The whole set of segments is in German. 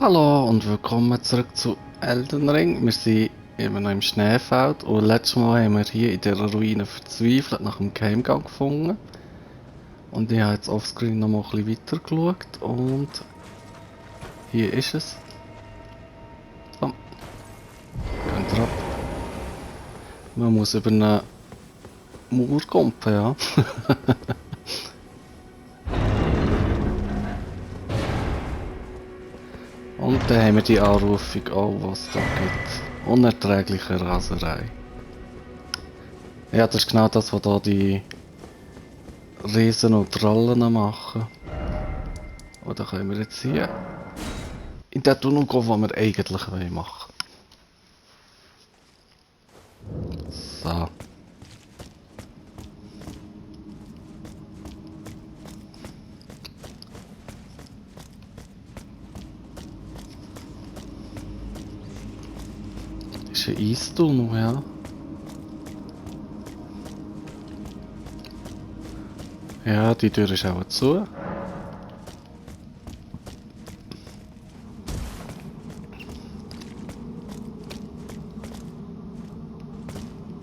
Hallo und willkommen zurück zu Elden Ring. Wir sind immer noch im Schneefeld und letztes Mal haben wir hier in dieser Ruine verzweifelt nach dem Geheimgang gefunden. Und ich habe jetzt offscreen noch mal ein bisschen weiter geschaut und hier ist es. So, könnt ihr ab. Man muss über eine Mauer kumpen, ja. Und dann haben wir die Anrufung auch, was es da gibt. Unerträgliche Raserei. Ja, das ist genau das, was da die Riesen und Trollen machen. Und dann können wir jetzt hier in den Tunnel gehen, den wir eigentlich machen wollen. So. Ist ein Eistunnel, ja. Ja, die Tür ist auch zu.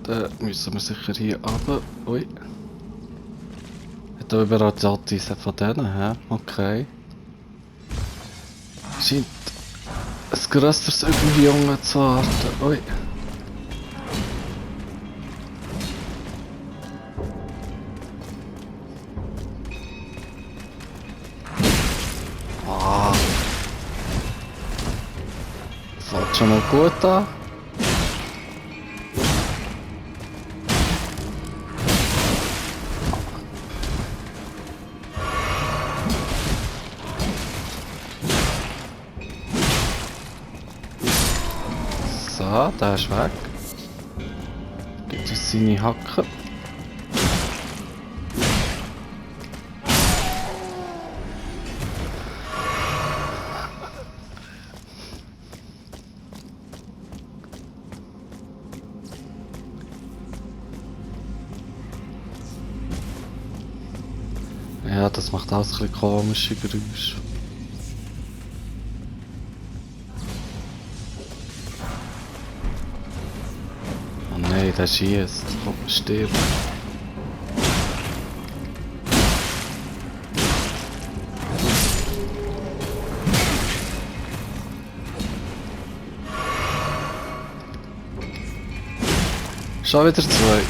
Dann müssen wir sicher hier runter. Ui. Hat da überall die Atis von denen, hä? Okay. Scheint ein grösseres Überjungen zu warten. Ui. Ah. Fängt schon mal gut an. So, der ist weg. Gibt uns seine Hacken. Ja, das macht alles ein bisschen komische Geräusche. Oh nein, der schießt. Komm, stirb. Schon wieder zwei.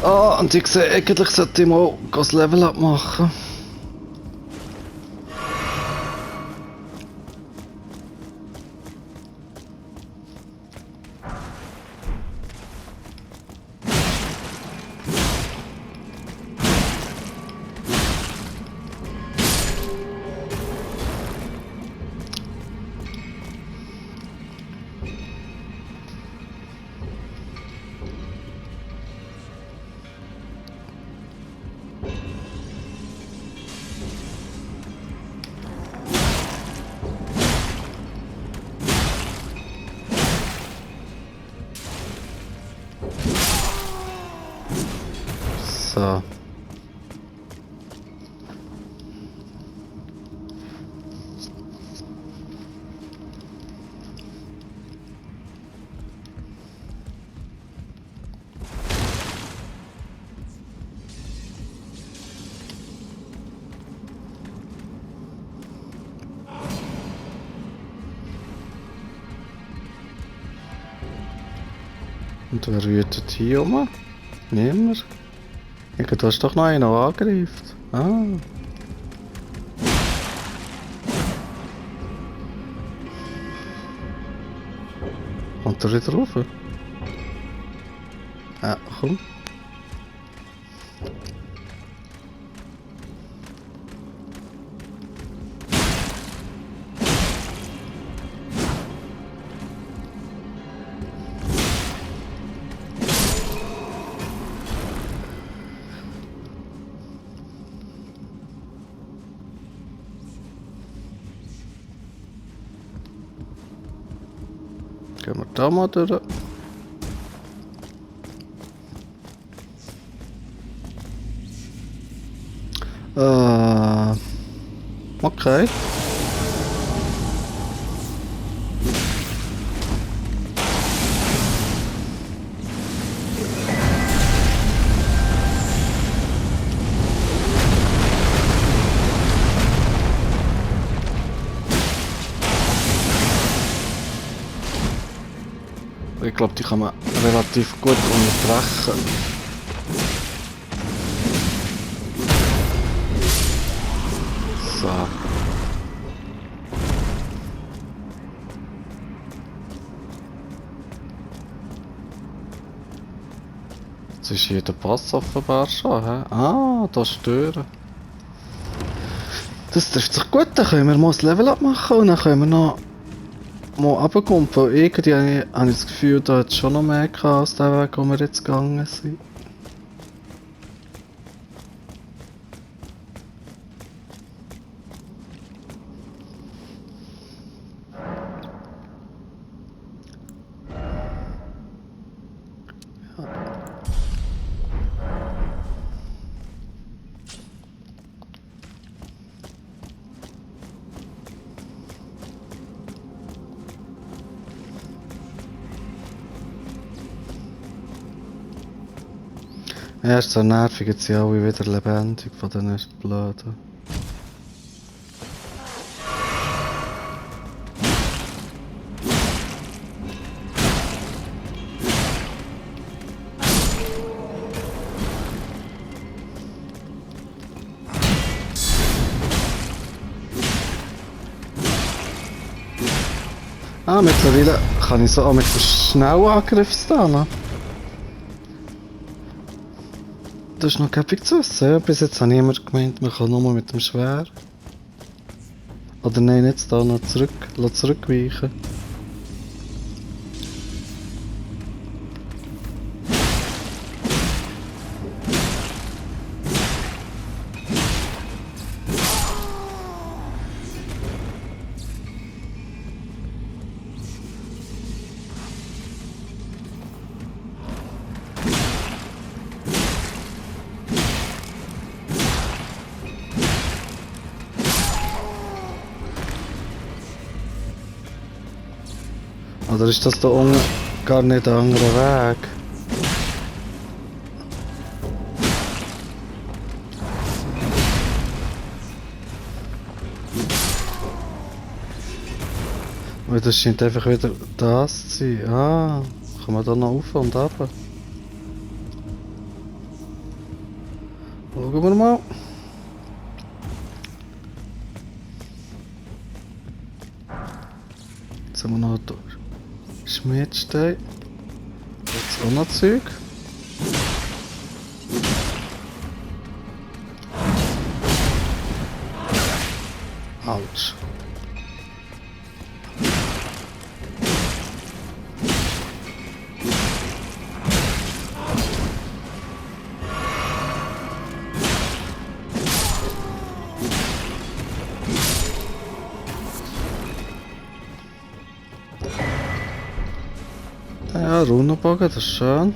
Ah, und ich sehe, eigentlich sollte ich mal das Level up machen. So. Und wer wütet hier rum? Niemand. Da ist doch noch einer, der angreift. Ah. Kommt er wieder rauf? Ja, komm. Gehen wir da mal durch. Okay. Ich glaube, die kann man relativ gut unterbrechen. So. Jetzt ist hier der Pass offenbar schon, hä? Ah, da stören. Das trifft sich gut, dann können wir mal das Level abmachen und dann können wir noch mal runterkumpeln. Irgendwie habe ich das Gefühl, da hat es schon noch mehr gehabt als der Weg, wo wir jetzt gegangen sind. Ja, ist so nervig, jetzt sind alle wieder lebendig von den Blöden. Ah, mittlerweile kann ich so auch mit dem Schnellangriff stehen. Das ist noch gäbig zu wissen. Ja, bis jetzt habe ich immer gemeint, man kann nur mit dem Schwer. Oder nein, jetzt da noch zurückweichen. Oder ist das da unten gar nicht der andere Weg? Weil das scheint einfach wieder das zu sein. Ah, kann man da noch rauf und runter? Schauen wir mal. Jetzt haben wir noch durch. Schmiedstein. Jetzt auch noch Zeug. Autsch. Ja, Runenbogen, das ist schön.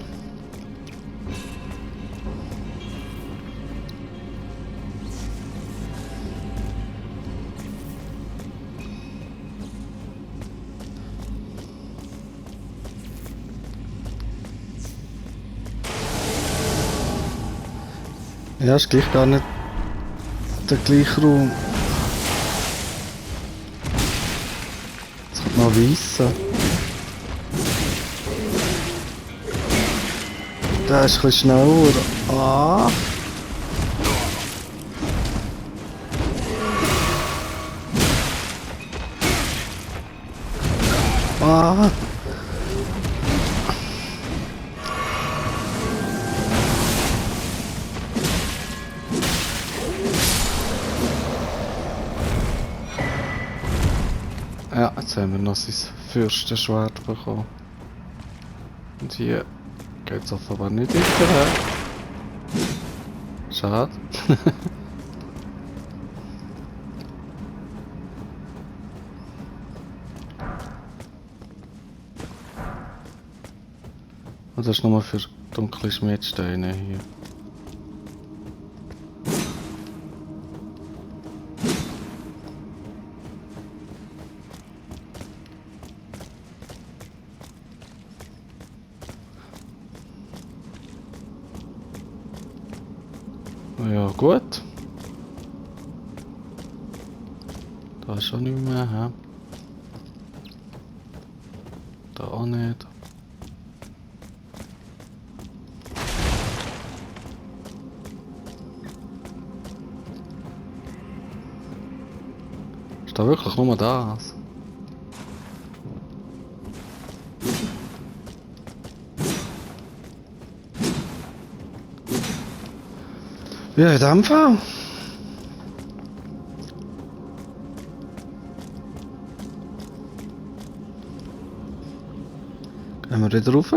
Ja, ist gleich gar nicht der gleiche Raum. Jetzt kommt noch Weisse. Der ist ein bisschen schneller. Ah. Ah. Ja, jetzt haben wir noch sein Fürstenschwert bekommen. Und hier geht es offenbar nicht weiter. Schade. Und das ist nur für dunkle Schmiedsteine hier. Ja gut. Da ist schon nicht mehr, hä? Da auch nicht. Ist da wirklich nur das? Ja, in dem Fall. Gehen wir wieder rauf.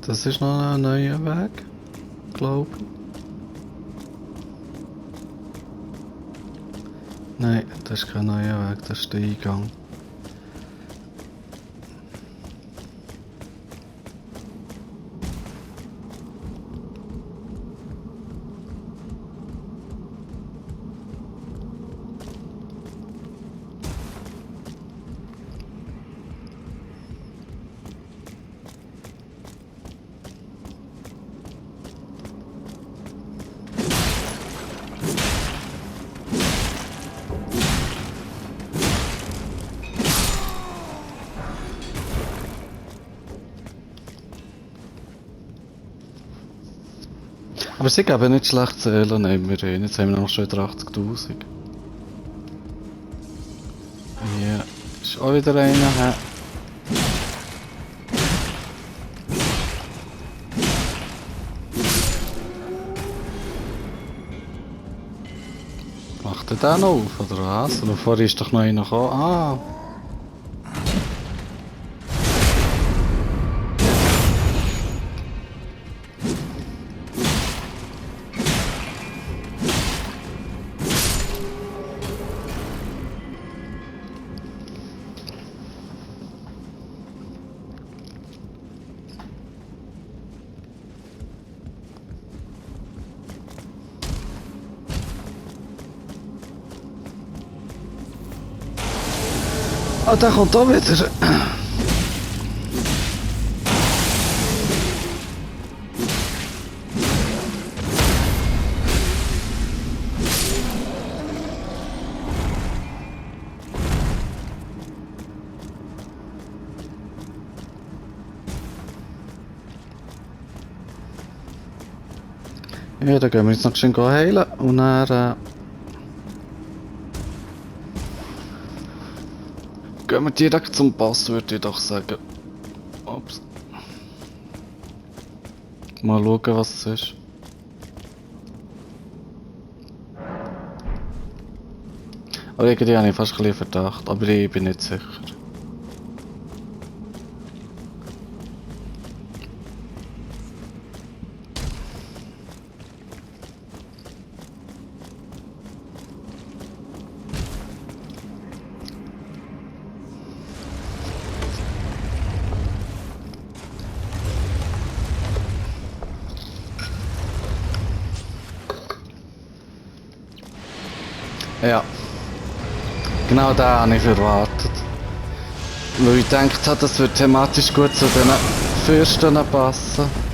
Das ist noch ein neuer Weg, glaube ich. Nein, das ist kein neuer Weg, das ist der Eingang. Aber sie geben nicht schlecht zählen, nehmen wir rein. Jetzt haben wir noch schon wieder 80.000. Hier ist auch wieder einer. Hä? Macht er den noch auf, oder was? Oder vorher ist doch noch einer gekommen. Ah! Ah, der kommt auch wieder. Ja, dann gehen wir jetzt noch schön heilen und dann gehen wir direkt zum Pass, würde ich doch sagen. Ups. Mal schauen, was es ist. Aber irgendwie habe ich fast ein bisschen Verdacht, aber ich bin nicht sicher. Ja. Genau da habe ich erwartet. Weil ich gedacht habe, das wird thematisch gut zu den Fürsten passen.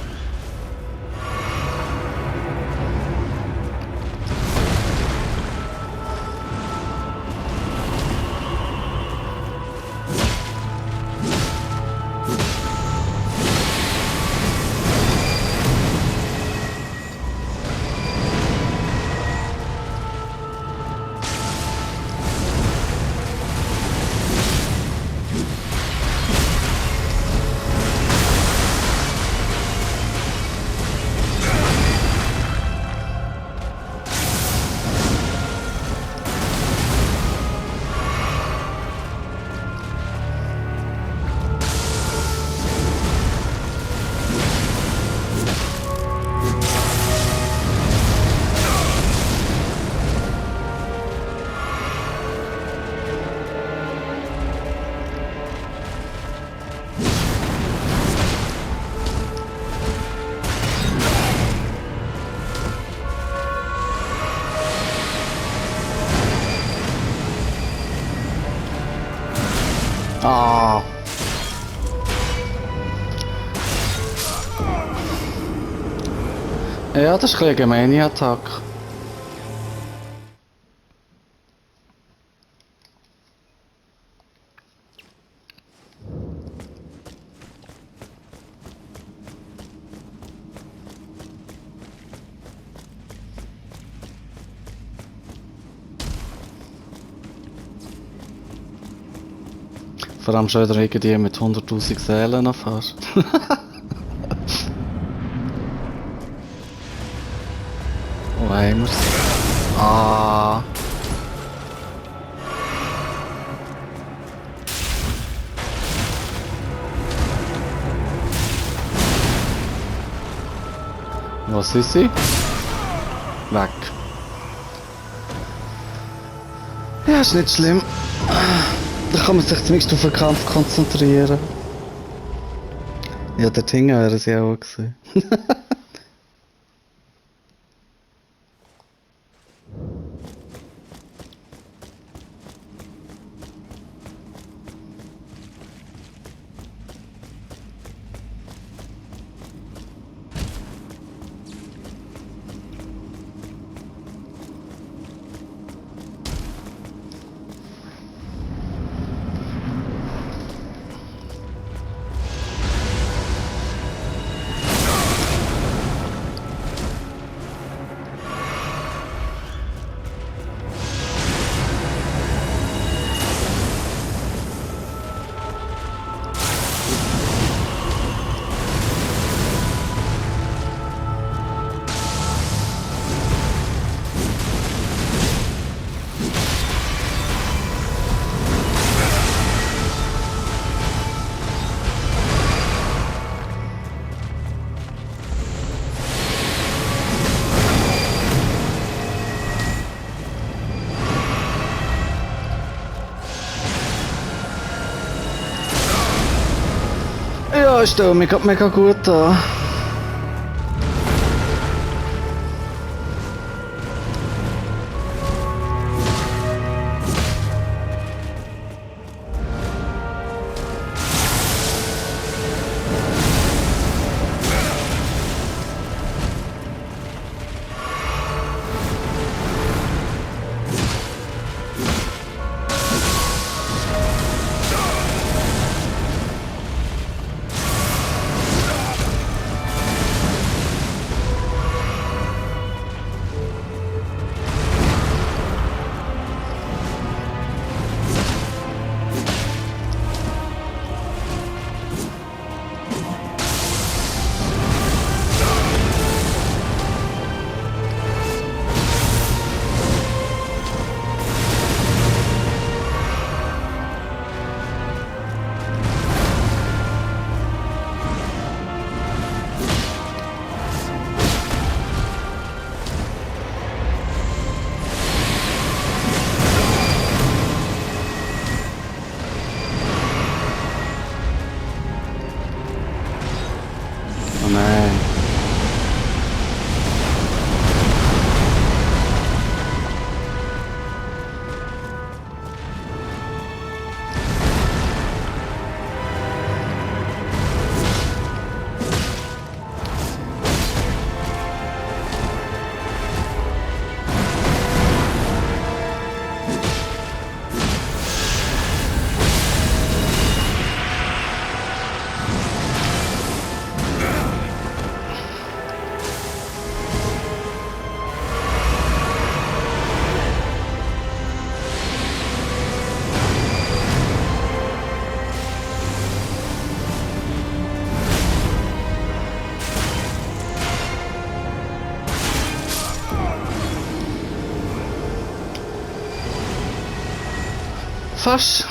Ah. Ja, das ist ein bisschen eine gemeine Attacke. Vor allem schon wieder irgendwie mit 100.000 Seelen fast. Wo haben wir's? Ah. Was ist sie? Weg. Ja, ist nicht schlimm. Da kann man sich zumindest auf den Kampf konzentrieren. Ja, der Tinge wäre es ja auch gewesen. Ja, ich stelle mich grad mega gut an. Oh nein. Fast.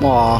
Oh.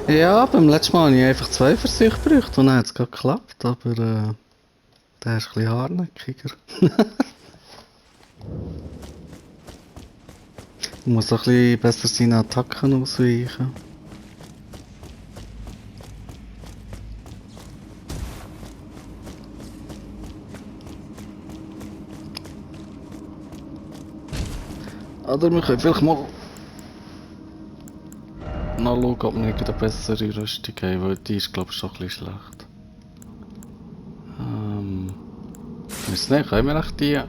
Ja, beim letzten Mal habe ich einfach 2 Versuche gebraucht und dann hat es gerade geklappt, aber der ist ein bisschen hartnäckiger. Ich muss auch ein bisschen besser seine Attacken ausweichen. Oder wir können vielleicht mal nachschauen, ob wir eine bessere Rüstung haben, weil die ist glaube ich schon ein bisschen schlecht. Wissen nicht, können wir echt die? Ja,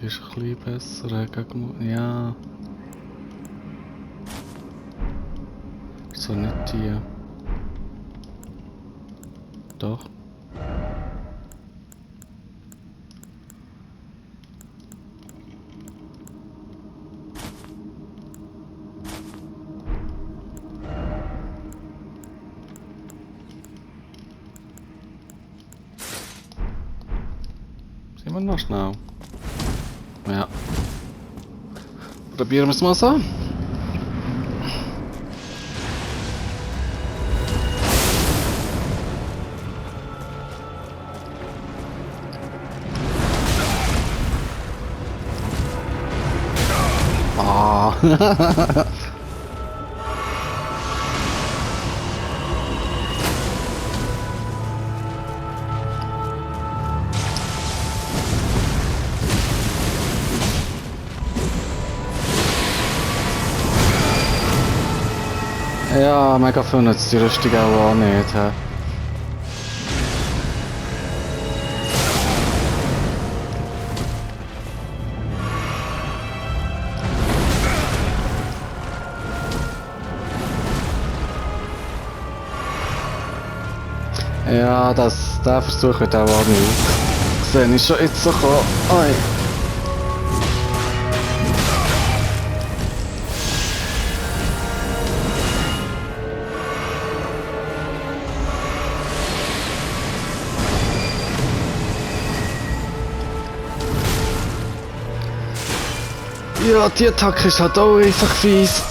die ist ein bisschen besser gegen... Ja. So nicht die. Doch. Sind wir noch schnell? Ja. Probieren wir es mal so. Ah. Ja, mega viel nützt die Rüstung auch nicht. He. Ja, der Versuch wird auch nicht. Sehe ich schon jetzt so kommen. Oi. Ja, die Attacke ist halt auch einfach fies.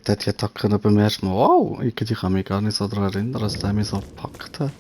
Hat die Attacke noch beim ersten Mal. Wow, irgendwie kann mich gar nicht so daran erinnern, dass der mich so gepackt hat.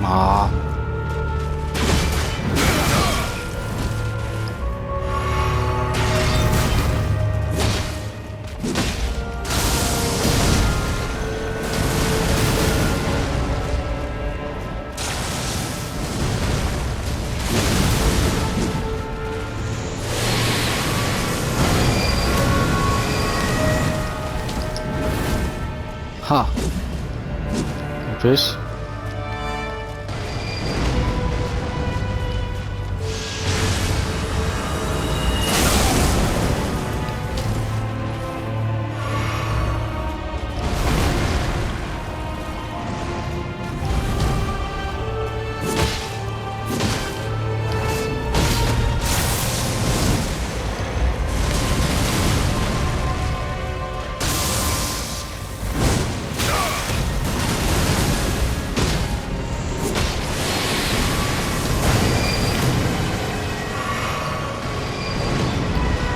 Ah. Ha. Wo bist du?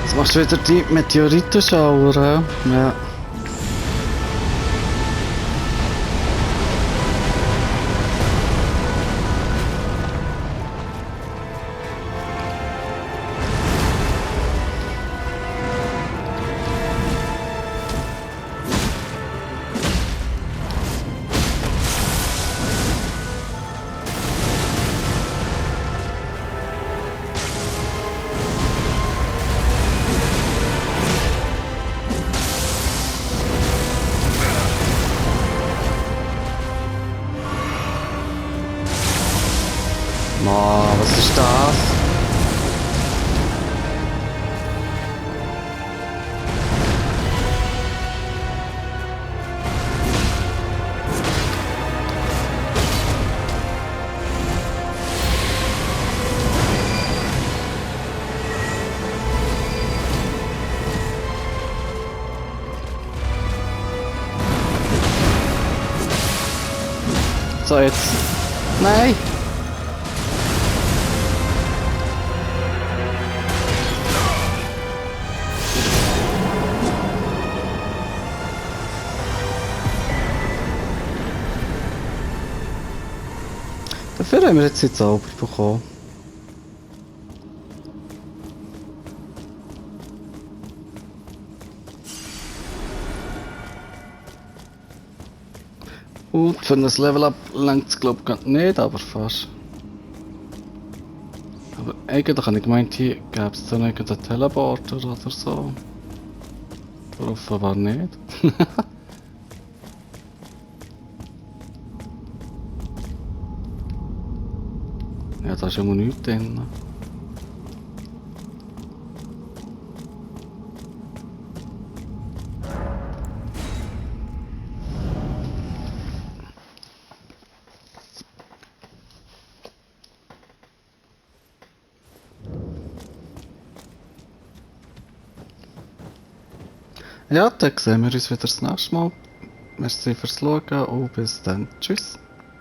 Jetzt machst du wieder die Meteoritenschauer, hä? Ja. Mann, was ist das? So, jetzt. Nein! Dafür haben wir jetzt die Zauber bekommen. Und für ein Level-Up längt es glaube ich nicht, aber fast. Aber eigentlich habe ich gemeint, hier gäbe es dann irgendeinen Teleporter oder so. Aber offenbar nicht. Ja, da ist immer nichts drin. Ja, dann sehen wir uns wieder das nächste Mal. Merci fürs Schauen und bis dann. Tschüss.